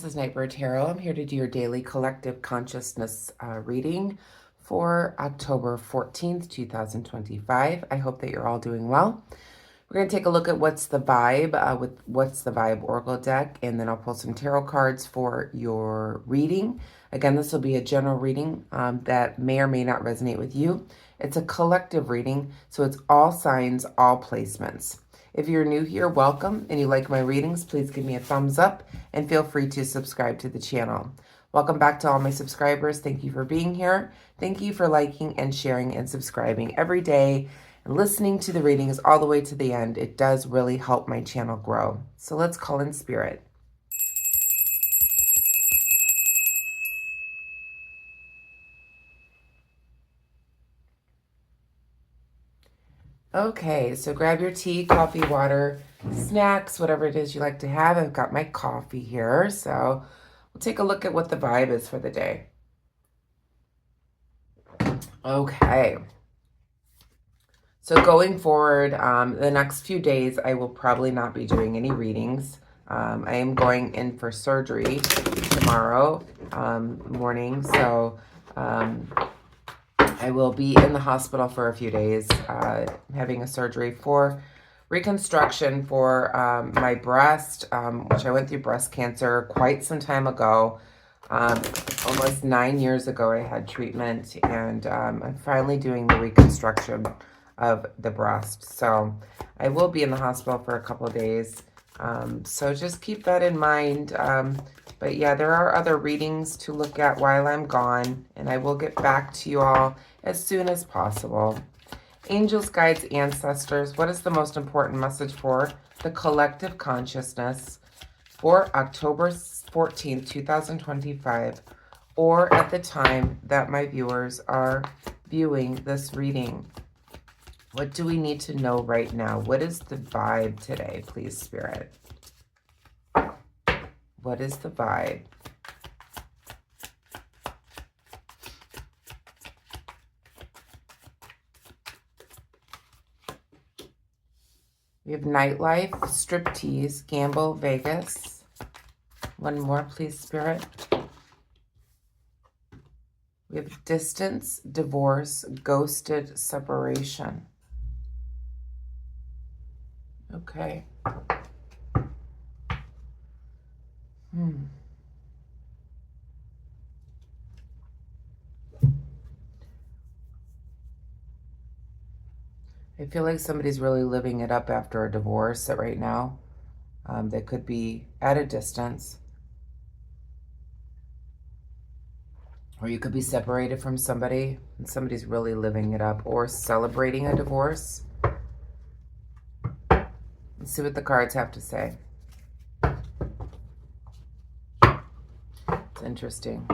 is Nightbird Tarot. I'm here to do your daily collective consciousness reading for October 14th, 2025. I hope that you're all doing well. We're going to take a look at what's the vibe with what's the vibe oracle deck, and then I'll pull some tarot cards for your reading. Again, this will be a general reading that may or may not resonate with you. It's a collective reading, so it's all signs, all placements. If you're new here, welcome, and you like my readings, please give me a thumbs up and feel free to subscribe to the channel. Welcome back to all my subscribers. Thank you for being here. Thank you for liking and sharing and subscribing every day and listening to the readings all the way to the end. It does really help my channel grow. So let's call in spirit. Okay, so grab your tea, coffee, water, snacks, whatever it is you like to have. I've got my coffee here, so we'll take a look at what the vibe is for the day. Okay. So going forward, the next few days, I will probably not be doing any readings. I am going in for surgery tomorrow morning, so I will be in the hospital for a few days, having a surgery for reconstruction for my breast, which I went through breast cancer quite some time ago. Almost 9 years ago, I had treatment, and I'm finally doing the reconstruction of the breast. So I will be in the hospital for a couple of days. So just keep that in mind. But yeah, there are other readings to look at while I'm gone, and I will get back to you all as soon as possible. Angels, guides, ancestors, what is the most important message for the collective consciousness for October 14th, 2025, or at the time that my viewers are viewing this reading? What do we need to know right now? What is the vibe today, please, Spirit? What is the vibe? We have nightlife, striptease, gamble, Vegas. One more, please, Spirit. We have distance, divorce, ghosted, separation. Okay. I feel like somebody's really living it up after a divorce right now. They could be at a distance. Or you could be separated from somebody and somebody's really living it up or celebrating a divorce. Let's see what the cards have to say. It's interesting.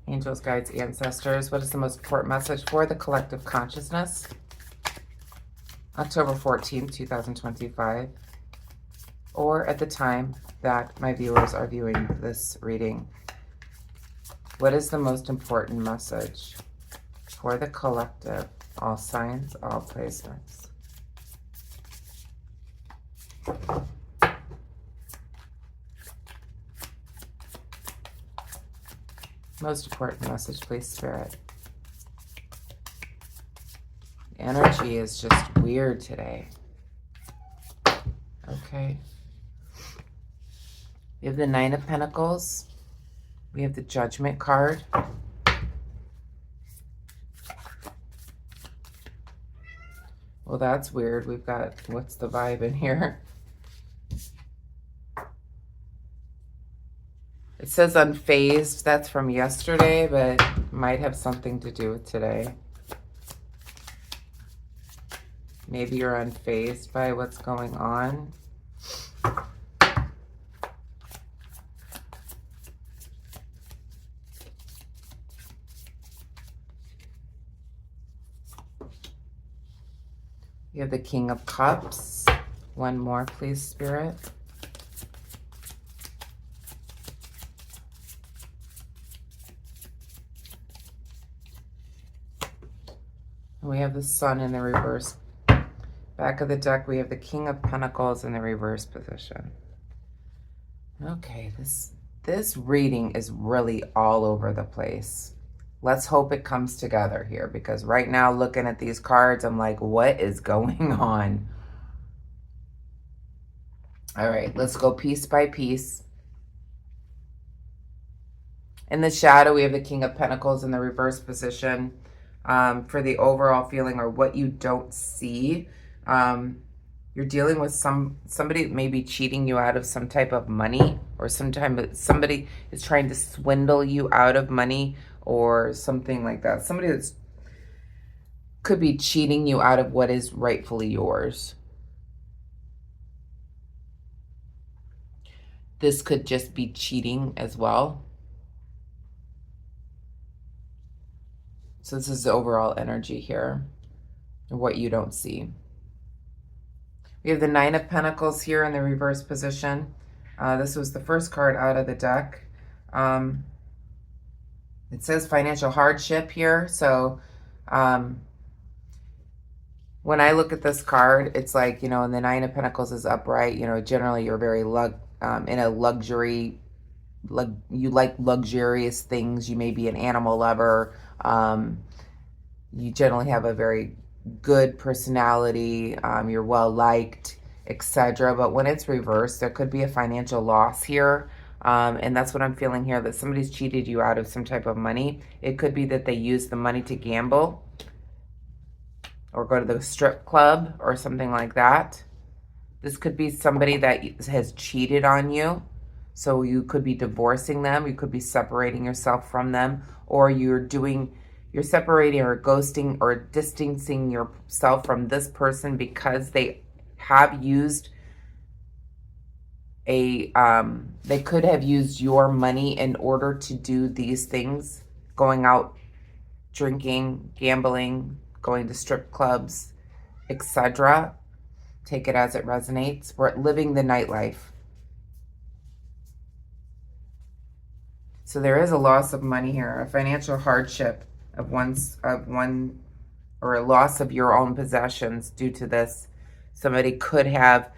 Angels, guides, ancestors, what is the most important message for the collective consciousness? October 14th, 2025, or at the time that my viewers are viewing this reading. What is the most important message for the collective? All signs, all placements. Most important message, please, Spirit. Energy is just weird today. Okay. We have the Nine of Pentacles. We have the Judgment card. Well, that's weird. We've got, what's the vibe in here? It says unfazed. That's from yesterday, but might have something to do with today. Maybe you're unfazed by what's going on. You have the King of Cups. One more, please, Spirit. And we have the Sun in the reverse. Back of the deck, we have the King of Pentacles in the reverse position. Okay, this reading is really all over the place. Let's hope it comes together here, because right now, looking at these cards, I'm like, what is going on? All right, let's go piece by piece. In the shadow, we have the King of Pentacles in the reverse position. For the overall feeling, or what you don't see, you're dealing with somebody that may be cheating you out of some type of money, or somebody is trying to swindle you out of money or something like that. Somebody that's could be cheating you out of what is rightfully yours. This could just be cheating as well. So this is the overall energy here, what you don't see. We have the Nine of Pentacles here in the reverse position. This was the first card out of the deck. It says financial hardship here. So when I look at this card, it's like, you know, and the Nine of Pentacles is upright. You know, generally you're very in a luxury, you like luxurious things. You may be an animal lover. You generally have a very good personality, you're well liked, etc. But when it's reversed, there could be a financial loss here, and that's what I'm feeling here, that somebody's cheated you out of some type of money. It could be that they use the money to gamble or go to the strip club or something like that. This could be somebody that has cheated on you, so you could be divorcing them, you could be separating yourself from them, or you're separating or ghosting or distancing yourself from this person because they have used they could have used your money in order to do these things, going out, drinking, gambling, going to strip clubs, etc. Take it as it resonates. We're living the nightlife. So there is a loss of money here, a financial hardship of one, or a loss of your own possessions due to this. Somebody could have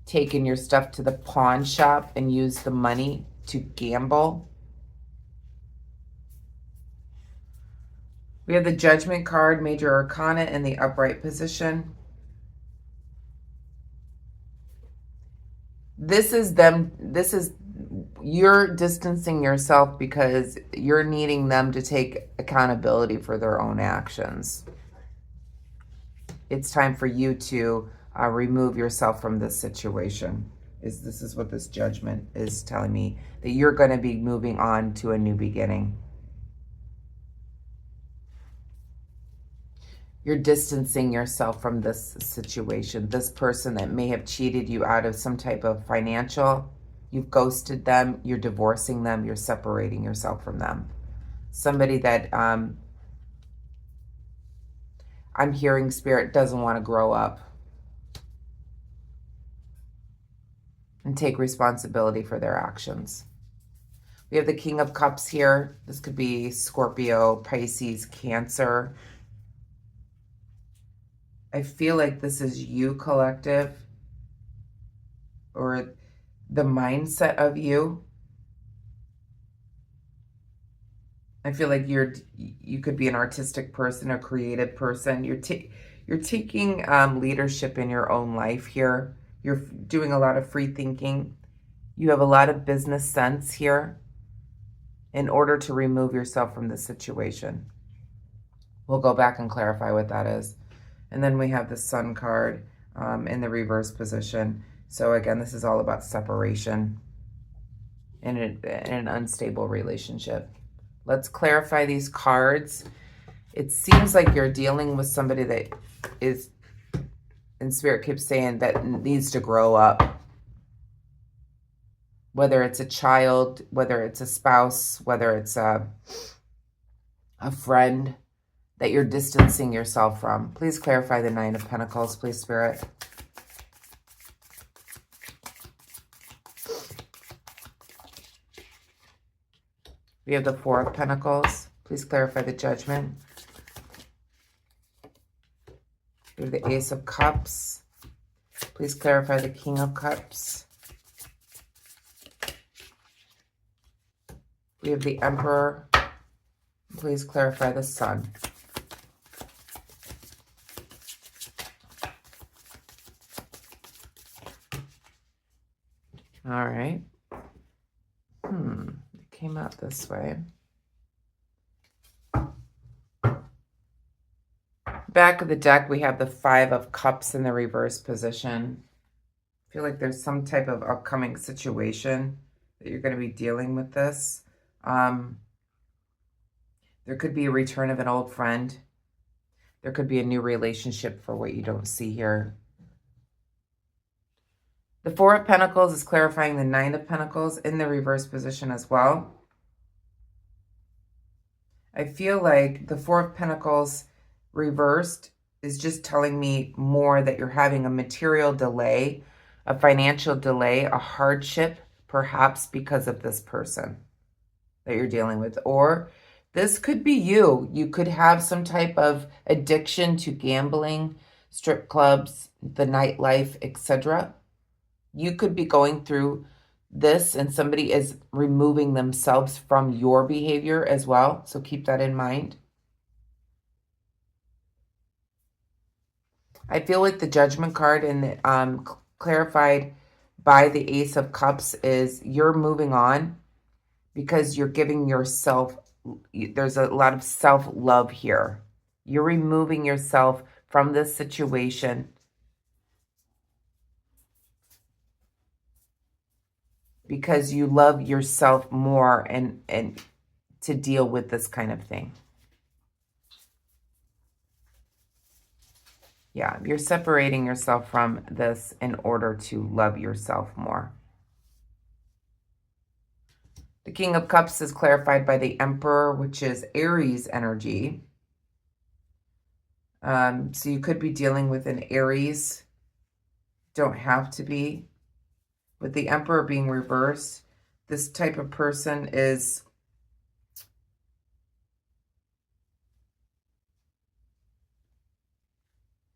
taken your stuff to the pawn shop and used the money to gamble. We have the Judgment card, Major Arcana, in the upright position. This is you're distancing yourself because you're needing them to take accountability for their own actions. It's time for you to remove yourself from this situation. This is what this Judgment is telling me, that you're going to be moving on to a new beginning. You're distancing yourself from this situation, this person that may have cheated you out of some type of financial. You've ghosted them, you're divorcing them, you're separating yourself from them. Somebody that I'm hearing Spirit doesn't want to grow up and take responsibility for their actions. We have the King of Cups here. This could be Scorpio, Pisces, Cancer. I feel like this is you, collective, or the mindset of you. I feel like you could be an artistic person, a creative person. You're taking leadership in your own life here. You're doing a lot of free thinking. You have a lot of business sense here in order to remove yourself from this situation. We'll go back and clarify what that is. And then we have the Sun card in the reverse position. So again, this is all about separation in an unstable relationship. Let's clarify these cards. It seems like you're dealing with somebody that is, and Spirit keeps saying, that needs to grow up. Whether it's a child, whether it's a spouse, whether it's a friend that you're distancing yourself from. Please clarify the Nine of Pentacles, please, Spirit. We have the Four of Pentacles. Please clarify the Judgment. We have the Ace of Cups. Please clarify the King of Cups. We have the Emperor. Please clarify the Sun. All right. It came out this way. Back of the deck, we have the Five of Cups in the reverse position. I feel like there's some type of upcoming situation that you're going to be dealing with this. There could be a return of an old friend. There could be a new relationship for what you don't see here. The Four of Pentacles is clarifying the Nine of Pentacles in the reverse position as well. I feel like the Four of Pentacles reversed is just telling me more that you're having a material delay, a financial delay, a hardship, perhaps because of this person that you're dealing with. Or this could be you. You could have some type of addiction to gambling, strip clubs, the nightlife, etc. You could be going through this and somebody is removing themselves from your behavior as well. So keep that in mind. I feel like the Judgment card and clarified by the Ace of Cups is you're moving on because you're giving yourself, there's a lot of self-love here. You're removing yourself from this situation because you love yourself more and to deal with this kind of thing. Yeah, you're separating yourself from this in order to love yourself more. The King of Cups is clarified by the Emperor, which is Aries energy. So you could be dealing with an Aries. Don't have to be. With the Emperor being reversed, this type of person is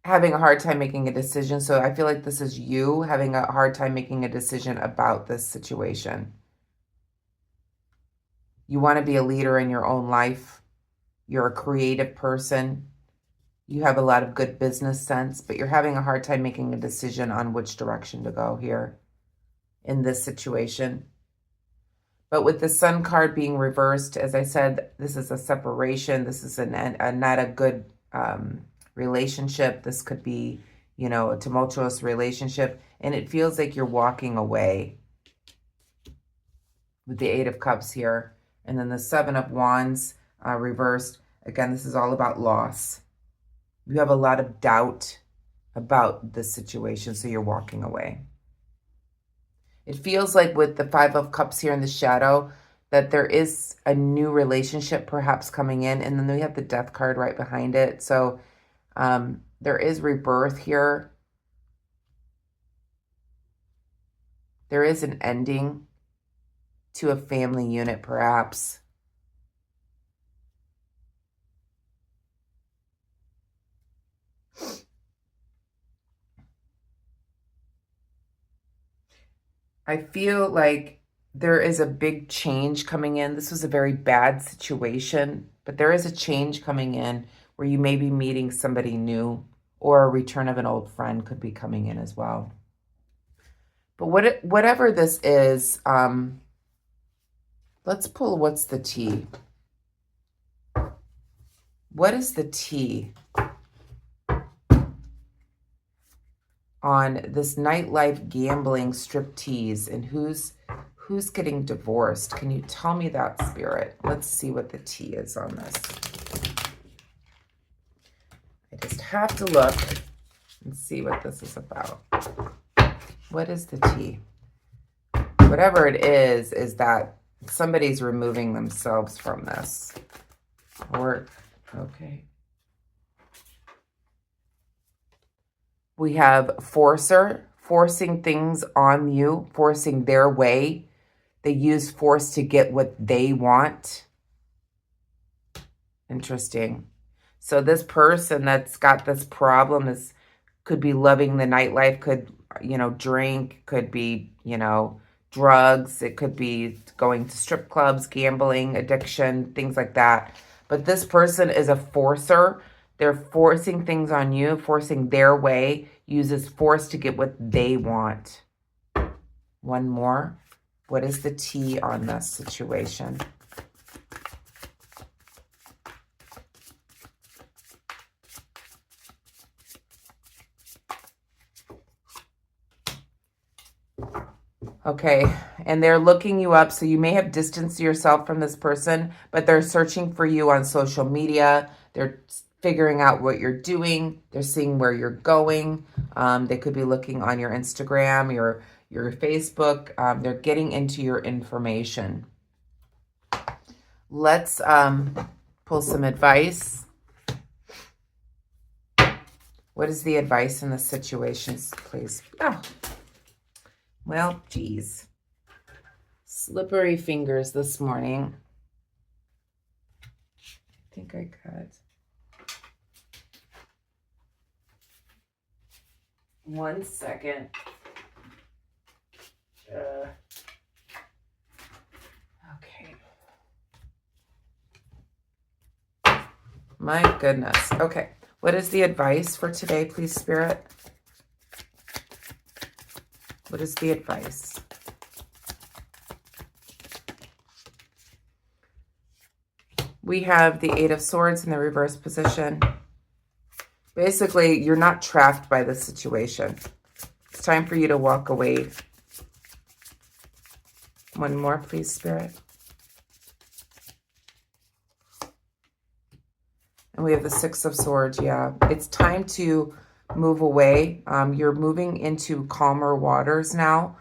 having a hard time making a decision. So I feel like this is you having a hard time making a decision about this situation. You want to be a leader in your own life. You're a creative person. You have a lot of good business sense, but you're having a hard time making a decision on which direction to go here in this situation. But with the Sun card being reversed, as I said, this is a separation. This is not a good relationship. This could be, you know, a tumultuous relationship. And it feels like you're walking away with the Eight of Cups here. And then the Seven of Wands reversed. Again, this is all about loss. You have a lot of doubt about this situation, so you're walking away. It feels like with the Five of Cups here in the shadow that there is a new relationship perhaps coming in. And then we have the Death card right behind it. So there is rebirth here. There is an ending to a family unit perhaps. I feel like there is a big change coming in. This was a very bad situation, but there is a change coming in where you may be meeting somebody new, or a return of an old friend could be coming in as well. But whatever this is, let's pull what's the tea. What is the tea on this nightlife gambling striptease, and who's getting divorced? Can you tell me that, Spirit? Let's see what the tea is on this. I just have to look and see what this is about. What is the tea? Whatever it is that somebody's removing themselves from this. Or, okay. We have forcer, forcing things on you, forcing their way. They use force to get what they want. Interesting. So this person that's got this problem could be loving the nightlife, could, drink, could be, drugs. It could be going to strip clubs, gambling, addiction, things like that. But this person is a forcer. They're forcing things on you, forcing their way, uses force to get what they want. One more. What is the T on this situation? Okay, and they're looking you up, so you may have distanced yourself from this person, but they're searching for you on social media. They're figuring out what you're doing. They're seeing where you're going. They could be looking on your Instagram, your Facebook. They're getting into your information. Let's pull some advice. What is the advice in this situation, please? Oh. Well, geez. Slippery fingers this morning. I think I cut. One second. Okay. My goodness. Okay. What is the advice for today, please, Spirit? What is the advice? We have the Eight of Swords in the reverse position. Basically, you're not trapped by the situation. It's time for you to walk away. One more, please, Spirit. And we have the Six of Swords. Yeah, it's time to move away. You're moving into calmer waters now.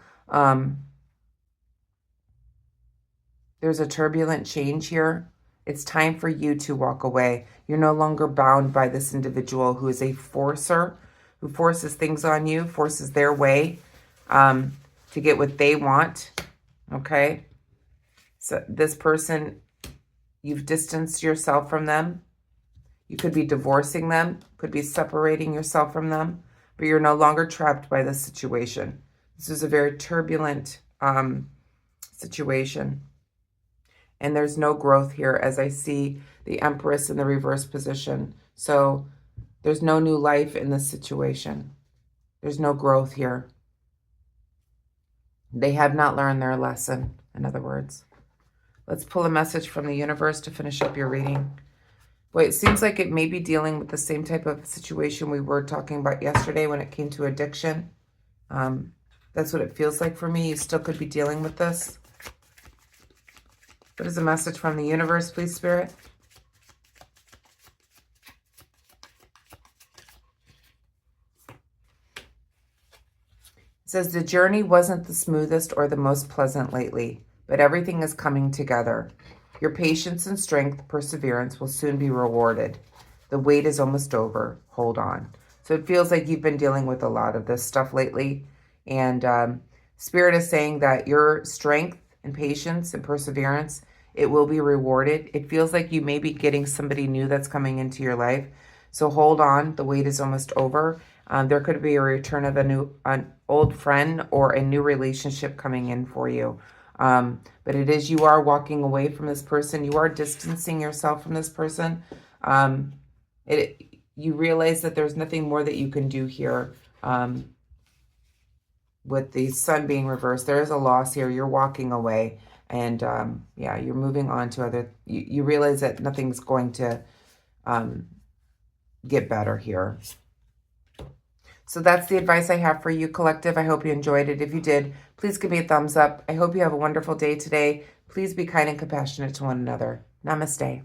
There's a turbulent change here. It's time for you to walk away. You're no longer bound by this individual who is a forcer, who forces things on you, forces their way to get what they want. Okay? So this person, you've distanced yourself from them. You could be divorcing them, could be separating yourself from them, but you're no longer trapped by this situation. This is a very turbulent situation. And there's no growth here as I see the Empress in the reverse position. So there's no new life in this situation. There's no growth here. They have not learned their lesson, in other words. Let's pull a message from the universe to finish up your reading. Boy, it seems like it may be dealing with the same type of situation we were talking about yesterday when it came to addiction. That's what it feels like for me. You still could be dealing with this. What is a message from the universe, please, Spirit? It says, the journey wasn't the smoothest or the most pleasant lately, but everything is coming together. Your patience and strength, perseverance will soon be rewarded. The wait is almost over. Hold on. So it feels like you've been dealing with a lot of this stuff lately. And Spirit is saying that your strength and patience and perseverance, it will be rewarded. It feels like you may be getting somebody new that's coming into your life. So hold on. The wait is almost over. There could be a return of an old friend or a new relationship coming in for you. But it is, you are walking away from this person. You are distancing yourself from this person. You realize that there's nothing more that you can do here. With the sun being reversed, there is a loss here. You're walking away. And yeah, you're moving on to other, you realize that nothing's going to get better here. So that's the advice I have for you, collective. I hope you enjoyed it. If you did, please give me a thumbs up. I hope you have a wonderful day today. Please be kind and compassionate to one another. Namaste.